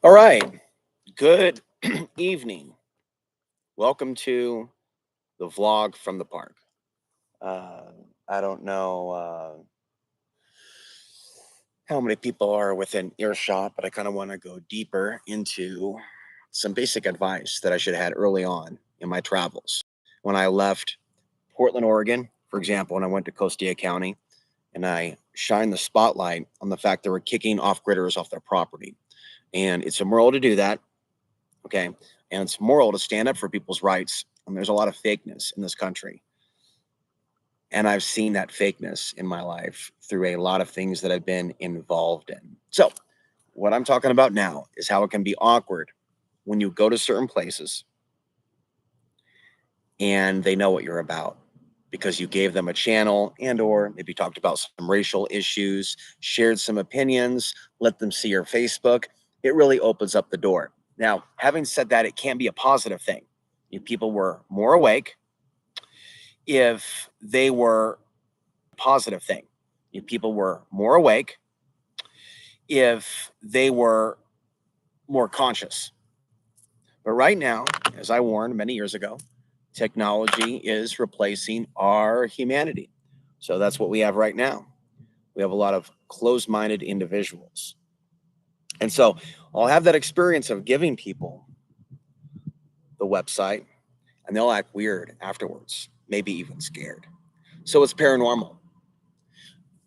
All right. Good evening. Welcome to the vlog from the park. Uh, I don't know how many people are within earshot, but I kind of want to go deeper into some basic advice that I should have had early on in my travels. When I left Portland, Oregon, for example, when I went to Costilla County, and I shined the spotlight on the fact they were kicking off gritters off their property. And it's immoral to do that. Okay. And it's moral to stand up for people's rights. And there's a lot of fakeness in this country. And I've seen that fakeness in my life through a lot of things that I've been involved in. So, what I'm talking about now is how it can be awkward when you go to certain places and they know what you're about because you gave them a channel and or maybe talked about some racial issues, shared some opinions, let them see your Facebook. It really opens up the door. Now, having said that, it can be a positive thing. If people were more awake, if they were a positive thing. If people were more awake, if they were more conscious. But right now, as I warned many years ago, technology is replacing our humanity. So that's what we have right now. We have a lot of closed minded individuals. And so I'll have that experience of giving people the website and they'll act weird afterwards, maybe even scared. So it's paranormal.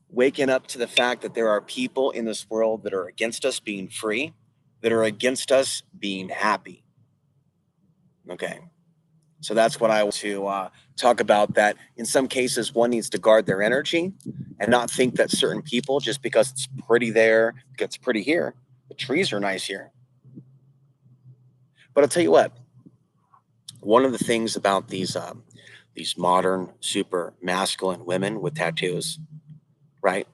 Waking up to the fact that there are people in this world that are against us being free, that are against us being happy. Okay. So that's what I want to talk about. That in some cases, one needs to guard their energy and not think that certain people, just because it's pretty there, gets pretty here. The trees are nice here. But I'll tell you what, one of the things about these modern, super masculine women with tattoos, right?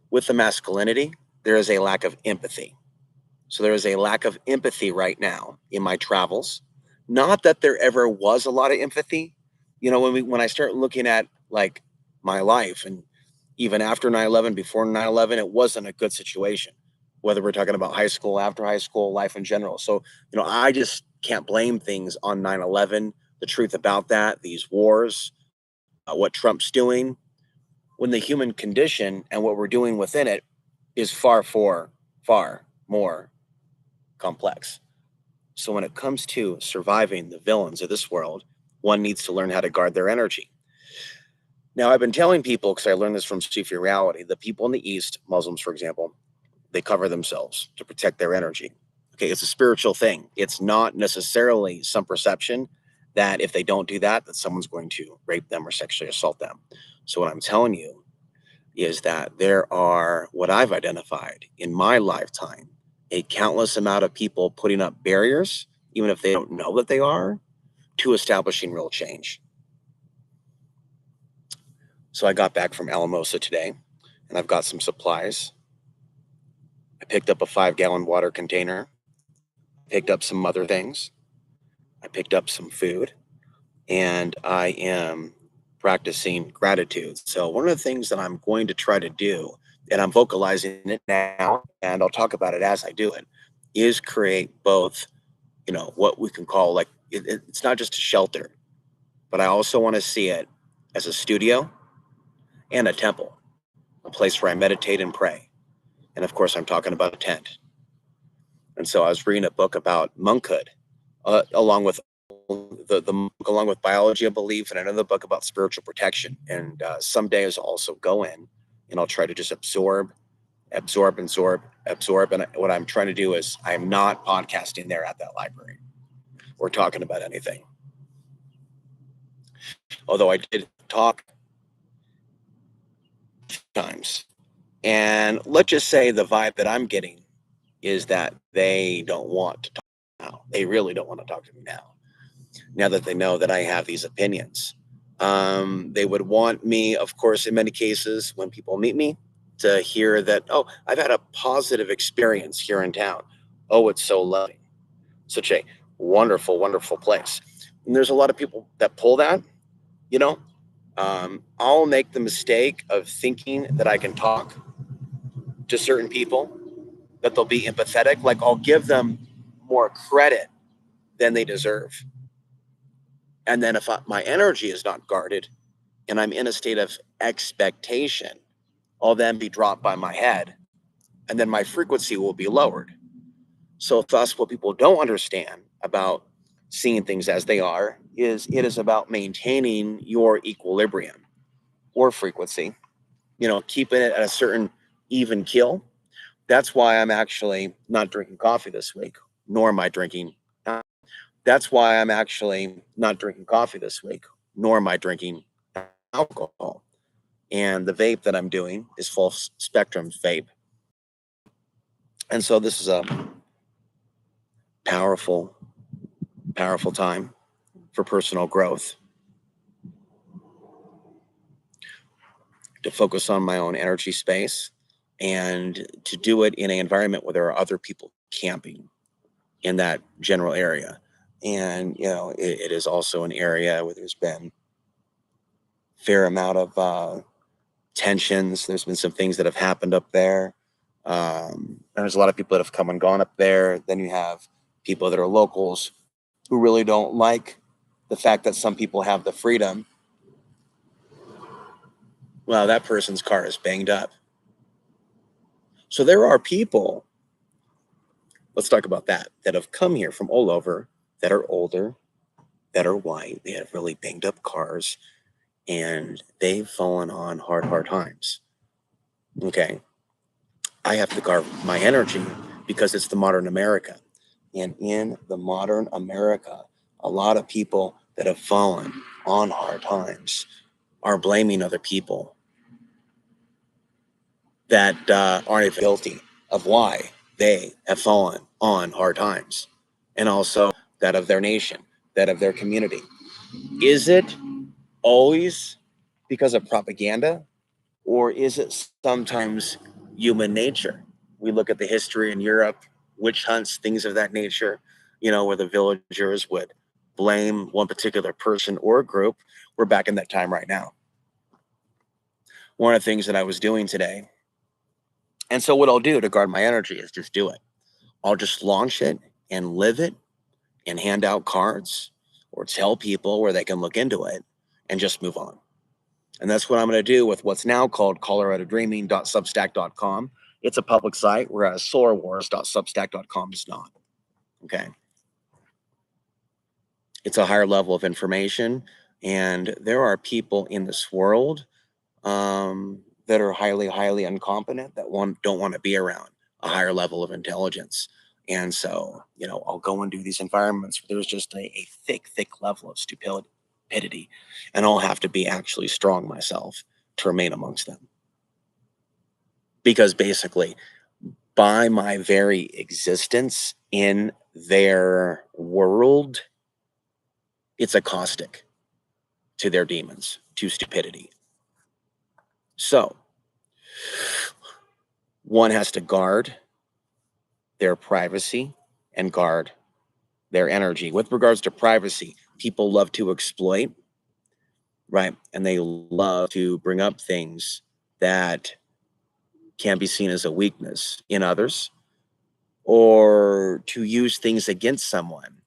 With the masculinity, there is a lack of empathy. So there is a lack of empathy right now in my travels. Not that there ever was a lot of empathy. When I start looking at like my life and even after 9/11, before 9/11, it wasn't a good situation. Whether we're talking about high school, after high school, life in general. So, I just can't blame things on 9/11, the truth about that, these wars, what Trump's doing, when the human condition and what we're doing within it is far more complex. So when it comes to surviving the villains of this world, one needs to learn how to guard their energy. Now, I've been telling people, because I learned this from Sufi reality, the people in the East, Muslims, for example, they cover themselves to protect their energy. Okay, it's a spiritual thing. It's not necessarily some perception that if they don't do that, that someone's going to rape them or sexually assault them. So what I'm telling you is that there are what I've identified in my lifetime a countless amount of people putting up barriers, even if they don't know that they are, to establishing real change. So I got back from Alamosa today and I've got some supplies. I picked up a 5-gallon water container, picked up some other things. I picked up some food and I am practicing gratitude. So, one of the things that I'm going to try to do, and I'm vocalizing it now, and I'll talk about it as I do it, is create both, what we can call like it's not just a shelter, but I also want to see it as a studio and a temple, a place where I meditate and pray. And of course, I'm talking about a tent. And so I was reading a book about monkhood, along with along with biology of belief, and another book about spiritual protection. And some days I'll also go in and I'll try to just absorb. And what I'm trying to do is I'm not podcasting there at that library or talking about anything. Although I did talk times. And let's just say the vibe that I'm getting is that they don't want to talk now. They really don't want to talk to me now. Now that they know that I have these opinions. They would want me, of course, in many cases, when people meet me, to hear that, oh, I've had a positive experience here in town. Oh, it's so lovely. Such a wonderful, wonderful place. And there's a lot of people that pull that, you know. I'll make the mistake of thinking that I can talk to certain people that they'll be empathetic. Like I'll give them more credit than they deserve. And then if my energy is not guarded and I'm in a state of expectation, I'll then be dropped by my head and then my frequency will be lowered. So thus what people don't understand about seeing things as they are is it is about maintaining your equilibrium or frequency, keeping it at a certain even keel. That's why I'm actually not drinking coffee this week, nor am I drinking. That's why I'm actually not drinking coffee this week, nor am I drinking alcohol. And the vape that I'm doing is full spectrum vape. And so this is a powerful, powerful time for personal growth, to focus on my own energy space and to do it in an environment where there are other people camping in that general area. And, it is also an area where there's been fair amount of tensions. There's been some things that have happened up there. There's a lot of people that have come and gone up there. Then you have people that are locals who really don't like the fact that some people have the freedom. Well, that person's car is banged up. So there are people, let's talk about that have come here from all over, that are older, that are white, they have really banged up cars, and they've fallen on hard times. Okay. I have to guard my energy because it's the modern America. And in the modern America, a lot of people that have fallen on hard times are blaming other people that aren't even guilty of why they have fallen on hard times, and also that of their nation, that of their community. Is it always because of propaganda, or is it sometimes human nature? We look at the history in Europe, witch hunts, things of that nature, where the villagers would blame one particular person or group. We're back in that time right now. One of the things that I was doing today, and so what I'll do to guard my energy is just do it. I'll just launch it and live it and hand out cards or tell people where they can look into it and just move on. And that's what I'm going to do with what's now called coloradodreaming.substack.com. It's a public site, whereas solarwars.substack.com is not. Okay. It's a higher level of information. And there are people in this world that are highly, highly incompetent that don't want to be around a higher level of intelligence. And so, I'll go and do these environments where there's just a thick, thick level of stupidity, and I'll have to be actually strong myself to remain amongst them. Because basically, by my very existence in their world, it's a caustic to their demons, to stupidity. So, one has to guard their privacy and guard their energy. With regards to privacy, people love to exploit, right? And they love to bring up things that can be seen as a weakness in others, or to use things against someone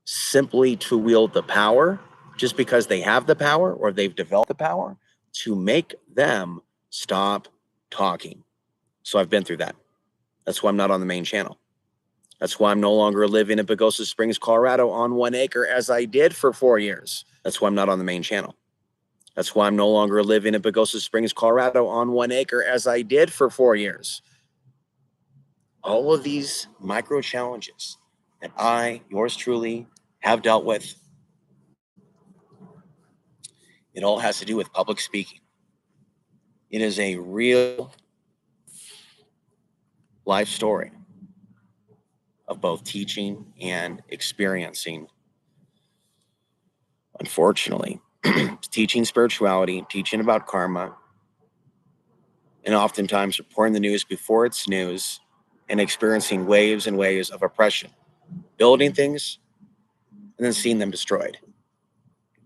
simply to wield the power just because they have the power or they've developed the power to make them stop talking. So I've been through that. That's why I'm not on the main channel. That's why I'm no longer living in Pagosa Springs, Colorado on 1 acre as I did for 4 years. That's why I'm not on the main channel. That's why I'm no longer living in Pagosa Springs, Colorado on 1 acre as I did for 4 years. All of these micro challenges that I, yours truly, have dealt with, it all has to do with public speaking. It is a real life story of both teaching and experiencing. Unfortunately, teaching spirituality, teaching about karma, and oftentimes reporting the news before it's news, and experiencing waves and waves of oppression, building things and then seeing them destroyed,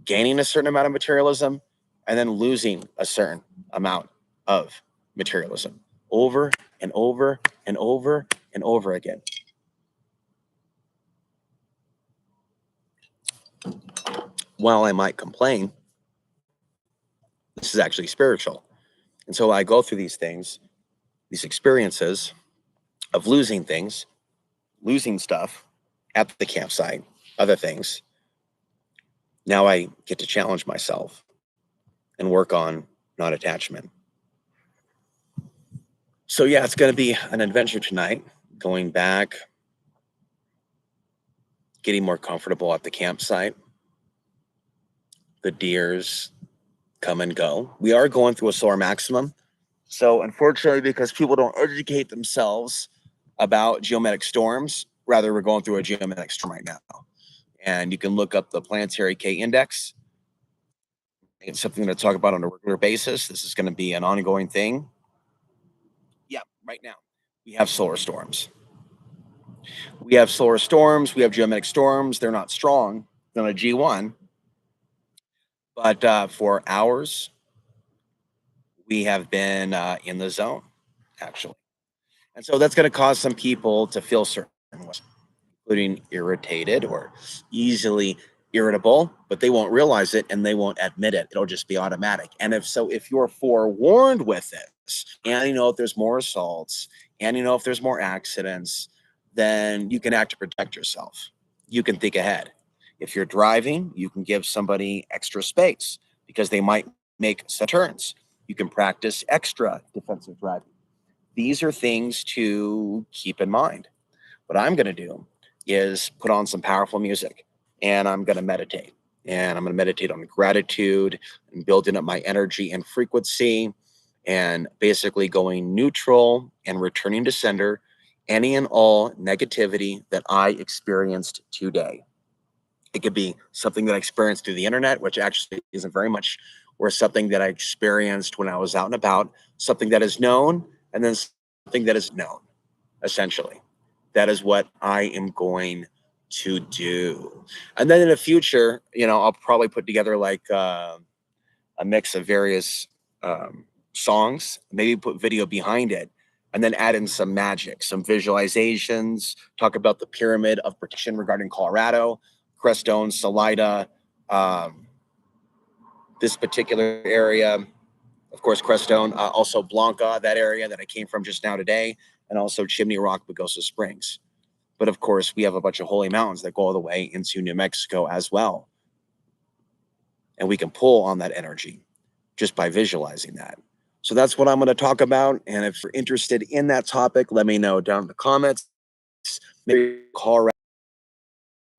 gaining a certain amount of materialism and then losing a certain amount of materialism over and over and over and over again. While I might complain, this is actually spiritual. And so I go through these things, these experiences of losing things, losing stuff at the campsite, other things. Now I get to challenge myself and work on non-attachment. So yeah, it's going to be an adventure tonight, going back, getting more comfortable at the campsite. The deers come and go. We are going through a solar maximum. So unfortunately, because people don't educate themselves about geometric storms, rather we're going through a geometric storm right now. And you can look up the planetary K index. It's something to talk about on a regular basis. This is going to be an ongoing thing. Yeah, right now we have solar storms. We have solar storms. We have geometric storms. They're not strong. They're not a G1. But for hours, we have been in the zone, actually. And so that's going to cause some people to feel certain ways, including irritated or easily irritable, but they won't realize it and they won't admit it. It'll just be automatic. And if you're forewarned with this, and you know if there's more assaults, and you know if there's more accidents, then you can act to protect yourself. You can think ahead. If you're driving, you can give somebody extra space because they might make some turns. You can practice extra defensive driving. These are things to keep in mind. What I'm going to do is put on some powerful music and I'm going to meditate. And I'm going to meditate on gratitude and building up my energy and frequency and basically going neutral and returning to sender any and all negativity that I experienced today. It could be something that I experienced through the internet, which actually isn't very much, or something that I experienced when I was out and about, something that is known, and then something that is known, essentially. That is what I am going to do. And then in the future, I'll probably put together like a mix of various songs, maybe put video behind it, and then add in some magic, some visualizations, talk about the pyramid of protection regarding Colorado, Crestone, Salida, this particular area, of course, Crestone, also Blanca, that area that I came from just now today, and also Chimney Rock, Pagosa Springs. But of course, we have a bunch of holy mountains that go all the way into New Mexico as well. And we can pull on that energy just by visualizing that. So that's what I'm going to talk about. And if you're interested in that topic, let me know down in the comments. Maybe call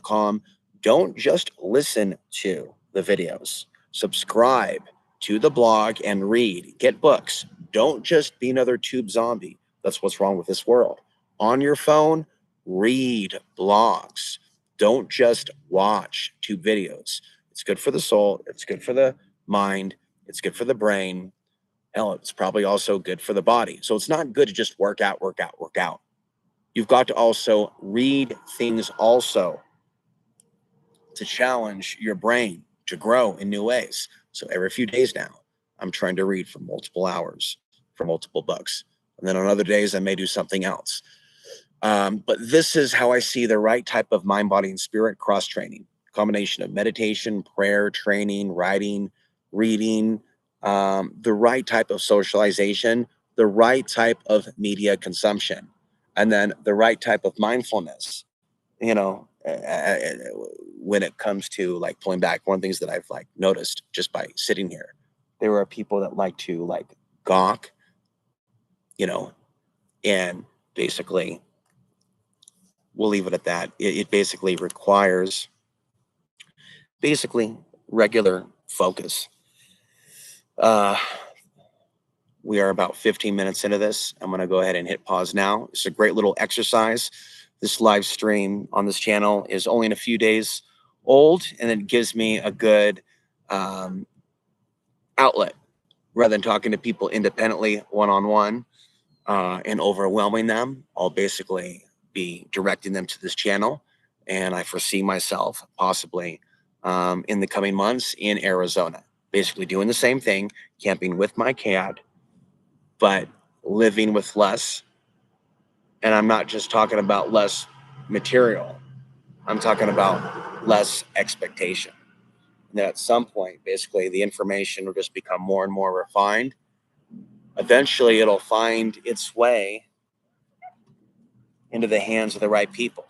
com. Don't just listen to the videos. Subscribe to the blog and read. Get books. Don't just be another tube zombie. That's what's wrong with this world. On your phone, read blogs. Don't just watch tube videos. It's good for the soul. It's good for the mind. It's good for the brain. Hell, it's probably also good for the body. So it's not good to just work out, work out, work out. You've got to also read things also to challenge your brain to grow in new ways. So every few days now, I'm trying to read for multiple hours, for multiple books. And then on other days, I may do something else. But this is how I see the right type of mind, body, and spirit cross-training. Combination of meditation, prayer, training, writing, reading, the right type of socialization, the right type of media consumption, and then the right type of mindfulness. When it comes to like pulling back, one of the things that I've like noticed just by sitting here, there are people that like to like gawk, and basically we'll leave it at that. It basically requires regular focus. We are about 15 minutes into this. I'm going to go ahead and hit pause now. It's a great little exercise. This live stream on this channel is only in a few days old, and it gives me a good outlet rather than talking to people independently one-on-one and overwhelming them. I'll basically be directing them to this channel, and I foresee myself possibly in the coming months in Arizona, basically doing the same thing, camping with my cat, but living with less And I'm not just talking about less material. I'm talking about less expectation. And then at some point, basically, the information will just become more and more refined. Eventually, it'll find its way into the hands of the right people.